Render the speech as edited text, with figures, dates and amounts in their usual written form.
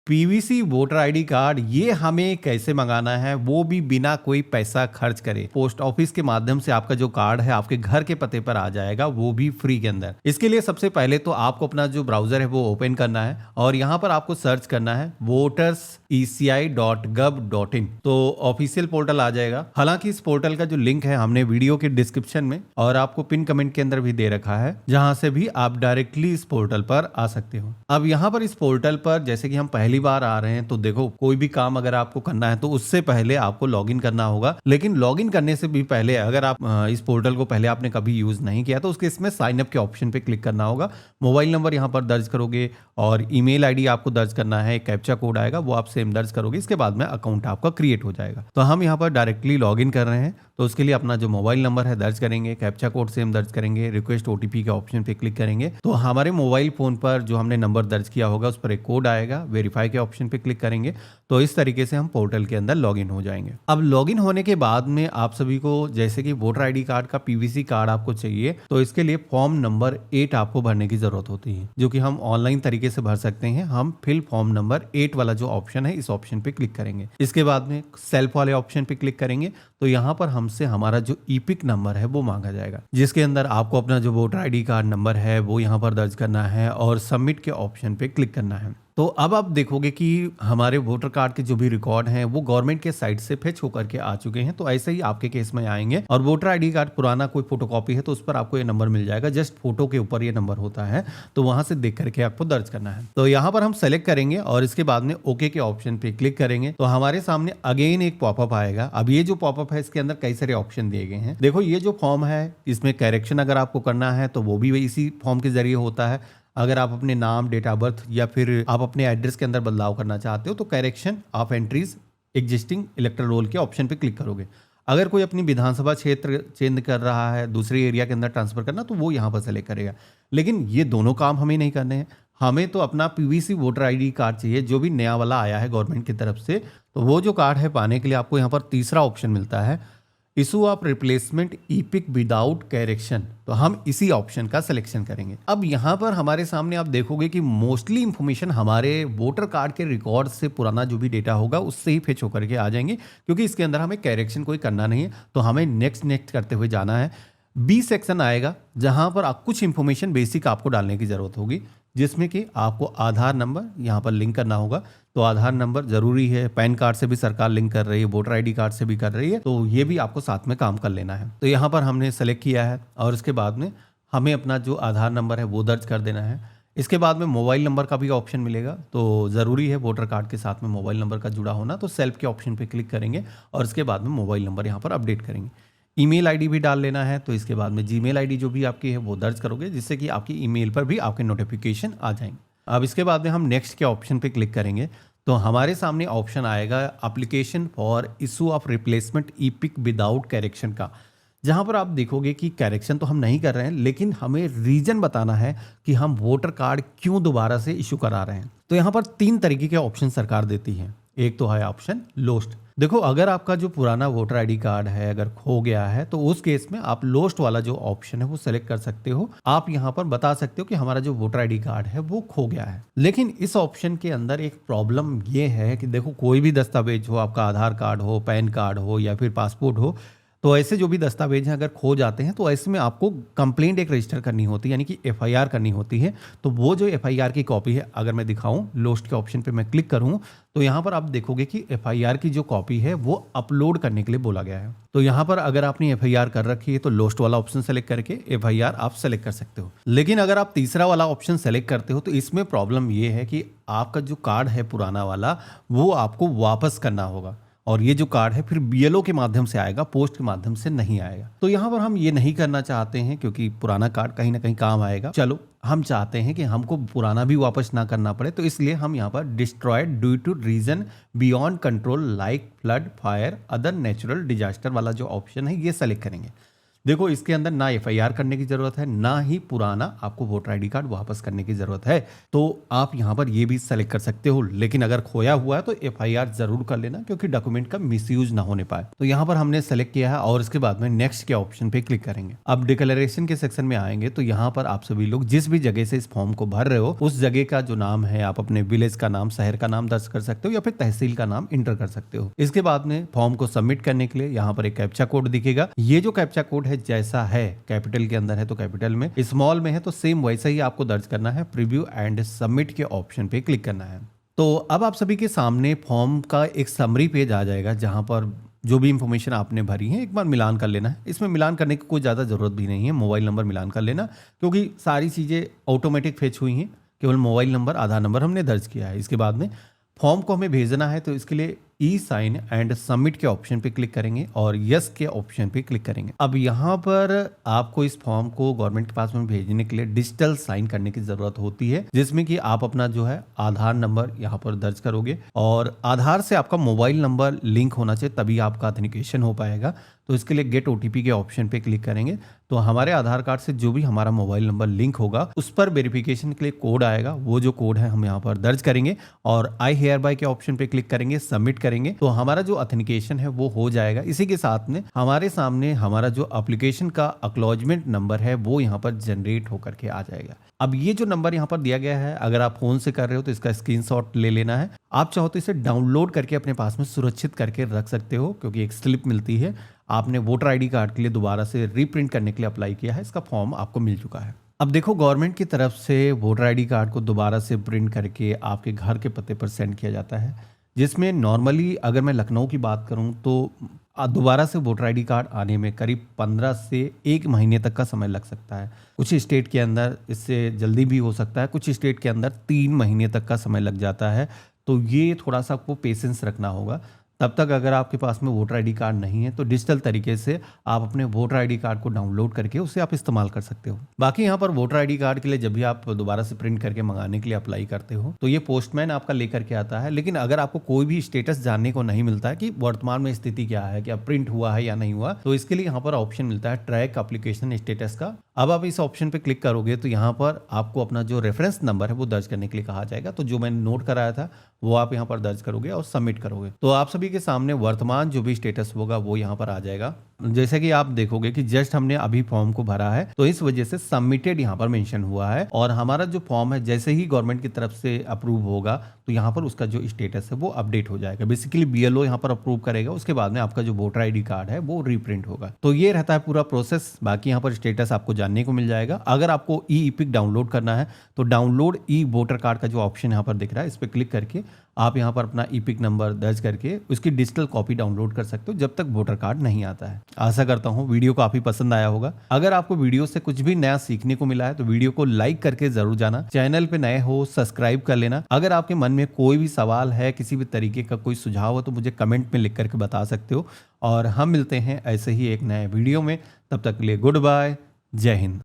PVC voter ID card ये हमें कैसे मंगाना है, वो भी बिना कोई पैसा खर्च करे। पोस्ट ऑफिस के माध्यम से आपका जो कार्ड है आपके घर के पते पर आ जाएगा, वो भी फ्री के अंदर। इसके लिए सबसे पहले तो आपको अपना जो ब्राउजर है वो ओपन करना है और यहाँ पर आपको सर्च करना है voterseci.gov.in। तो ऑफिशियल पोर्टल आ जाएगा। हालांकि इस पोर्टल का जो लिंक है हमने वीडियो के डिस्क्रिप्शन में और आपको पिन कमेंट के अंदर भी दे रखा है, जहां से भी आप डायरेक्टली इस पोर्टल पर आ सकते हो। अब यहाँ पर इस पोर्टल पर जैसे कि हम पहली बार आ रहे हैं, तो देखो कोई भी काम अगर आपको करना है तो उससे पहले आपको लॉगिन करना होगा। लेकिन लॉगिन करने से भी पहले अगर आप इस पोर्टल को पहले आपने कभी यूज नहीं किया तो उसके इसमें साइन अप के ऑप्शन पे क्लिक करना होगा। मोबाइल नंबर यहाँ पर दर्ज करोगे और ईमेल आईडी आपको दर्ज करना है, कैप्चा कोड आएगा वो आप सेम दर्ज करोगे। इसके बाद में अकाउंट आपका क्रिएट हो जाएगा। तो हम यहाँ पर डायरेक्टली लॉगिन कर रहे हैं, तो उसके लिए अपना जो मोबाइल नंबर है दर्ज करेंगे, कैप्चा कोड सेम दर्ज करेंगे, रिक्वेस्ट ओटीपी के ऑप्शन पे क्लिक करेंगे तो हमारे मोबाइल फोन पर जो हमने नंबर दर्ज किया होगा उस पर एक कोड आएगा। वेरीफाई के ऑप्शन पे क्लिक करेंगे तो इस तरीके से हम पोर्टल के अंदर लॉगिन हो जाएंगे। अब लॉगिन होने के बाद में आप सभी को जैसे कि वोटर आईडी कार्ड का पीवीसी कार्ड आपको चाहिए, तो इसके लिए फॉर्म नंबर 8 आपको भरने की जरूरत होती है, जो कि हम ऑनलाइन तरीके से भर सकते हैं। हम फिल फॉर्म नंबर 8 वाला जो ऑप्शन है इस ऑप्शन पे क्लिक करेंगे। इसके बाद में सेल्फ वाले ऑप्शन पे क्लिक करेंगे तो यहाँ पर हमसे हमारा जो ईपिक नंबर है वो मांगा जाएगा, जिसके अंदर आपको अपना जो वोटर आईडी कार्ड नंबर है वो यहाँ पर दर्ज करना है और सबमिट के ऑप्शन पे क्लिक करना है। तो अब आप देखोगे कि हमारे वोटर कार्ड के जो भी रिकॉर्ड हैं वो गवर्नमेंट के साइट से फेच होकर के आ चुके हैं। तो ऐसे ही आपके केस में आएंगे और वोटर आईडी कार्ड पुराना कोई फोटोकॉपी है तो उस पर आपको ये नंबर मिल जाएगा। जस्ट फोटो के ऊपर ये नंबर होता है, तो वहां से देख करके आपको दर्ज करना है। तो यहाँ पर हम सेलेक्ट करेंगे और इसके बाद में ओके के ऑप्शन पे क्लिक करेंगे तो हमारे सामने अगेन एक पॉपअप आएगा। अब ये जो पॉपअप है इसके अंदर कई सारे ऑप्शन दिए गए हैं। देखो ये जो फॉर्म है इसमें करेक्शन अगर आपको करना है तो वो भी इसी फॉर्म के जरिए होता है। अगर आप अपने नाम, डेट ऑफ बर्थ या फिर आप अपने एड्रेस के अंदर बदलाव करना चाहते हो तो correction of entries existing electoral roll के ऑप्शन पे क्लिक करोगे। अगर कोई अपनी विधानसभा क्षेत्र चेंज कर रहा है, दूसरे एरिया के अंदर ट्रांसफर करना, तो वो यहाँ पर सेलेक्ट करेगा। लेकिन ये दोनों काम हमें नहीं करने हैं। हमें तो अपना पीवीसी वोटर आईडी कार्ड चाहिए जो भी नया वाला आया है गवर्नमेंट की तरफ से। तो वो जो कार्ड है पाने के लिए आपको यहाँ पर तीसरा ऑप्शन मिलता है, issue of replacement EPIC without correction. तो हम इसी ऑप्शन का सिलेक्शन करेंगे। अब यहाँ पर हमारे सामने आप देखोगे कि मोस्टली इंफॉर्मेशन हमारे वोटर कार्ड के रिकॉर्ड से पुराना जो भी डेटा होगा उससे ही फेच होकर के आ जाएंगे, क्योंकि इसके अंदर हमें करेक्शन कोई करना नहीं है। तो हमें नेक्स्ट करते हुए जाना है। बी सेक्शन आएगा जहां पर आप कुछ इंफॉर्मेशन बेसिक आपको डालने की जरूरत होगी, जिसमें कि आपको आधार नंबर यहाँ पर लिंक करना होगा। तो आधार नंबर जरूरी है, पैन कार्ड से भी सरकार लिंक कर रही है, वोटर आईडी कार्ड से भी कर रही है, तो ये भी आपको साथ में काम कर लेना है। तो यहाँ पर हमने सेलेक्ट किया है और इसके बाद में हमें अपना जो आधार नंबर है वो दर्ज कर देना है। इसके बाद में मोबाइल नंबर का भी ऑप्शन मिलेगा, तो ज़रूरी है वोटर कार्ड के साथ में मोबाइल नंबर का जुड़ा होना। तो सेल्फ के ऑप्शन पर क्लिक करेंगे और इसके बाद में मोबाइल नंबर यहाँ पर अपडेट करेंगे। ईमेल आईडी भी डाल लेना है, तो इसके बाद में जीमेल आईडी जो भी आपकी है वो दर्ज करोगे, जिससे कि आपकी ईमेल पर भी आपके नोटिफिकेशन आ जाएंगे। अब इसके बाद में हम नेक्स्ट के ऑप्शन पे क्लिक करेंगे तो हमारे सामने ऑप्शन आएगा application for issue of replacement EPIC without correction का, जहां पर आप देखोगे कि करेक्शन तो हम नहीं कर रहे हैं, लेकिन हमें रीजन बताना है कि हम वोटर कार्ड क्यों दोबारा से इशू करा रहे हैं। तो यहाँ पर 3 तरीके के ऑप्शन सरकार देती है। एक तो है ऑप्शन लोस्ट। देखो अगर आपका जो पुराना वोटर आईडी कार्ड है अगर खो गया है तो उस केस में आप लोस्ट वाला जो ऑप्शन है वो सेलेक्ट कर सकते हो। आप यहाँ पर बता सकते हो कि हमारा जो वोटर आईडी कार्ड है वो खो गया है। लेकिन इस ऑप्शन के अंदर एक प्रॉब्लम ये है कि देखो कोई भी दस्तावेज हो, आपका आधार कार्ड हो, पैन कार्ड हो या फिर पासपोर्ट हो, तो ऐसे जो भी दस्तावेज हैं अगर खो जाते हैं तो ऐसे में आपको कंप्लेंट एक रजिस्टर करनी होती है, यानी कि एफआईआर करनी होती है। तो वो जो एफआईआर की कॉपी है, अगर मैं दिखाऊं लोस्ट के ऑप्शन पे मैं क्लिक करूं तो यहाँ पर आप देखोगे कि एफआईआर की जो कॉपी है वो अपलोड करने के लिए बोला गया है। तो यहाँ पर अगर आपने एफआईआर कर रखी है तो लोस्ट वाला ऑप्शन सेलेक्ट करके एफआईआर आप सेलेक्ट कर सकते हो। लेकिन अगर आप तीसरा वाला ऑप्शन सेलेक्ट करते हो तो इसमें प्रॉब्लम ये है कि आपका जो कार्ड है पुराना वाला वो आपको वापस करना होगा, और ये जो कार्ड है फिर बीएलओ के माध्यम से आएगा, पोस्ट के माध्यम से नहीं आएगा। तो यहाँ पर हम ये नहीं करना चाहते हैं, क्योंकि पुराना कार्ड कहीं ना कहीं काम आएगा। चलो हम चाहते हैं कि हमको पुराना भी वापस ना करना पड़े, तो इसलिए हम यहाँ पर destroyed due to reason beyond control like flood, fire, other natural disaster वाला जो ऑप्शन है ये सेलेक्ट करेंगे। देखो इसके अंदर ना एफआईआर करने की जरूरत है, ना ही पुराना आपको वोटर आईडी कार्ड वापस करने की जरूरत है। तो आप यहाँ पर ये भी सेलेक्ट कर सकते हो, लेकिन अगर खोया हुआ है तो एफआईआर जरूर कर लेना, क्योंकि डॉक्यूमेंट का मिसयूज ना होने पाए। तो यहाँ पर हमने सेलेक्ट किया है और इसके बाद में नेक्स्ट के ऑप्शन पे क्लिक करेंगे। अब डिक्लेरेशन के सेक्शन में आएंगे तो यहाँ पर आप सभी लोग जिस भी जगह से इस फॉर्म को भर रहे हो उस जगह का जो नाम है, आप अपने विलेज का नाम, शहर का नाम दर्ज कर सकते हो या फिर तहसील का नाम इंटर कर सकते हो। इसके बाद में फॉर्म को सबमिट करने के लिए यहाँ पर एक कैप्चा कोड दिखेगा। ये जो कैप्चा कोड है जैसा है, कैपिटल के अंदर है तो कैपिटल में, स्मॉल में है तो सेम वैसा ही आपको दर्ज करना है। प्रीव्यू एंड सबमिट के ऑप्शन पे क्लिक करना है। तो अब आप सभी के सामने फॉर्म का एक समरी पेज आ जाएगा, जहां पर जो भी इंफॉर्मेशन आपने भरी है एक बार मिलान कर लेना है। इसमें मिलान करने की कोई ज़्यादा ज़रूरत भी नहीं है, मोबाइल नंबर मिलान कर लेना, क्योंकि सारी चीज़ें ऑटोमेटिक फेच हुई हैं। केवल मोबाइल नंबर, आधार नंबर हमने दर्ज किया है। इसके बाद में फॉर्म को हमें भेजना है तो इसके लिए ई साइन एंड सबमिट के ऑप्शन पे क्लिक करेंगे और यस के ऑप्शन पे क्लिक करेंगे। अब यहाँ पर आपको इस फॉर्म को गवर्नमेंट के पास में भेजने के लिए डिजिटल साइन करने की जरूरत होती है, जिसमें कि आप अपना जो है आधार नंबर यहाँ पर दर्ज करोगे और आधार से आपका मोबाइल नंबर लिंक होना चाहिए, तभी आपका ऑथेंटिकेशन हो पाएगा। तो इसके लिए गेट ओटीपी के ऑप्शन पे क्लिक करेंगे तो हमारे आधार कार्ड से जो भी हमारा मोबाइल नंबर लिंक होगा उस पर वेरिफिकेशन के लिए कोड आएगा। वो जो कोड है हम यहाँ पर दर्ज करेंगे और आई हेयर बाय के ऑप्शन पे क्लिक करेंगे, सबमिट करेंगे तो हमारा जो ऑथेंटिकेशन है वो हो जाएगा। इसी के साथ में हमारे सामने हमारा जो एप्लीकेशन का एक्नॉलेजमेंट नंबर है वो यहाँ पर जनरेट होकर के आ जाएगा। अब ये जो नंबर यहाँ पर दिया गया है, अगर आप फोन से कर रहे हो तो इसका स्क्रीनशॉट ले लेना है। आप चाहो तो इसे डाउनलोड करके अपने पास में सुरक्षित करके रख सकते हो, क्योंकि एक स्लिप मिलती है। आपने वोटर आईडी कार्ड के लिए दोबारा से रीप्रिंट करने के लिए अप्लाई किया है, इसका फॉर्म आपको मिल चुका है। अब देखो गवर्नमेंट की तरफ से वोटर आईडी कार्ड को दोबारा से प्रिंट करके आपके घर के पते पर सेंड किया जाता है, जिसमें नॉर्मली अगर मैं लखनऊ की बात करूं तो दोबारा से वोटर आईडी कार्ड आने में करीब 15 से 1 महीने तक का समय लग सकता है। कुछ स्टेट के अंदर इससे जल्दी भी हो सकता है, कुछ स्टेट के अंदर 3 महीने तक का समय लग जाता है। तो ये थोड़ा सा आपको पेशेंस रखना होगा। तब तक अगर आपके पास में वोटर आईडी कार्ड नहीं है तो डिजिटल तरीके से आप अपने वोटर आईडी कार्ड को डाउनलोड करके उसे आप इस्तेमाल कर सकते हो। बाकी यहाँ पर वोटर आईडी कार्ड के लिए जब भी आप दोबारा से प्रिंट करके मंगाने के लिए अप्लाई करते हो तो ये पोस्टमैन आपका लेकर के आता है। लेकिन अगर आपको कोई भी स्टेटस जानने को नहीं मिलता है कि वर्तमान में स्थिति क्या है, क्या प्रिंट हुआ है या नहीं हुआ, तो इसके लिए यहाँ पर ऑप्शन मिलता है ट्रैक एप्लीकेशन स्टेटस का। अब आप इस ऑप्शन पे क्लिक करोगे तो यहाँ पर आपको अपना जो रेफरेंस नंबर है वो दर्ज करने के लिए कहा जाएगा। तो जो मैंने नोट कराया था वो आप यहाँ पर दर्ज करोगे और सबमिट करोगे तो आप सभी के सामने वर्तमान जो भी स्टेटस होगा वो यहाँ पर आ जाएगा। जैसे कि आप देखोगे कि जस्ट हमने अभी फॉर्म को भरा है तो इस वजह से सबमिटेड यहाँ पर मेंशन हुआ है, और हमारा जो फॉर्म है जैसे ही गवर्नमेंट की तरफ से अप्रूव होगा तो यहाँ पर उसका जो स्टेटस है वो अपडेट हो जाएगा। बेसिकली बीएलओ यहाँ पर अप्रूव करेगा, उसके बाद में आपका जो वोटर आईडी कार्ड है वो रीप्रिंट होगा। तो ये रहता है पूरा प्रोसेस। बाकी यहाँ पर स्टेटस आपको जानने को मिल जाएगा। अगर आपको ई इपिक डाउनलोड करना है तो डाउनलोड ई वोटर कार्ड का जो ऑप्शन यहाँ पर दिख रहा है इस पर क्लिक करके आप यहाँ पर अपना ईपिक नंबर दर्ज करके उसकी डिजिटल कॉपी डाउनलोड कर सकते हो जब तक वोटर कार्ड नहीं आता है। आशा करता हूँ वीडियो काफी पसंद आया होगा। अगर आपको वीडियो से कुछ भी नया सीखने को मिला है तो वीडियो को लाइक करके जरूर जाना। चैनल पे नए हो सब्सक्राइब कर लेना। अगर आपके मन में कोई भी सवाल है, किसी भी तरीके का कोई सुझाव हो तो मुझे कमेंट में लिख करके बता सकते हो। और हम मिलते हैं ऐसे ही एक नए वीडियो में। तब तक के लिए गुड बाय, जय हिंद।